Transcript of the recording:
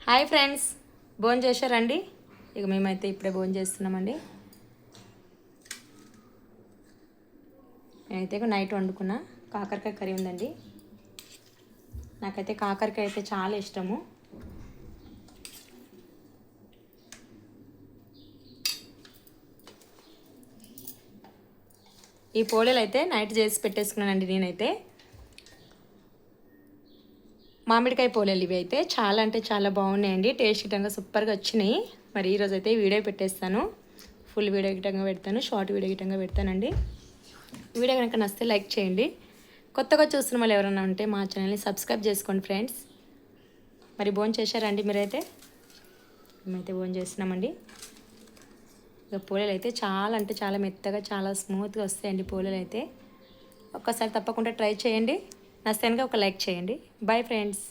Hi friends, భోజనం చేశారండి? ఇక మేమైతే ఇప్పుడే భోజనం చేస్తున్నామండి. నేనైతే నైట్ వండుకున్న కాకరకాయ కర్రీ ఉందండి. నాకైతే కాకరకాయ అయితే చాలా ఇష్టము. ఈ పోలేలు అయితే నైట్ చేసి పెట్టేసుకున్నానండి. నేనైతే మామిడికాయ పోలేలు ఇవి అయితే చాలా అంటే చాలా బాగున్నాయండి. టేస్ట్ గిట్టంగా సూపర్గా వచ్చినాయి. మరి ఈరోజు అయితే వీడియో పెట్టేస్తాను. ఫుల్ వీడియో గిట్టంగా పెడతాను, షార్ట్ వీడియో గిట్టంగా పెడతానండి. వీడియో కనుక నచ్చితే లైక్ చేయండి. కొత్తగా చూస్తున్న వాళ్ళు ఎవరైనా ఉంటే మా ఛానల్ని సబ్స్క్రైబ్ చేసుకోండి ఫ్రెండ్స్. మరి భోజనం చేశారండి మీరైతే? మేమైతే భోజనం చేస్తున్నామండి. ఇక పోలేలు అయితే చాలా అంటే చాలా మెత్తగా చాలా స్మూత్గా వస్తాయండి పోలేలు అయితే. ఒక్కసారి తప్పకుండా ట్రై చేయండి. నచ్చితే కనుక ఒక లైక్ చేయండి. Bye friends.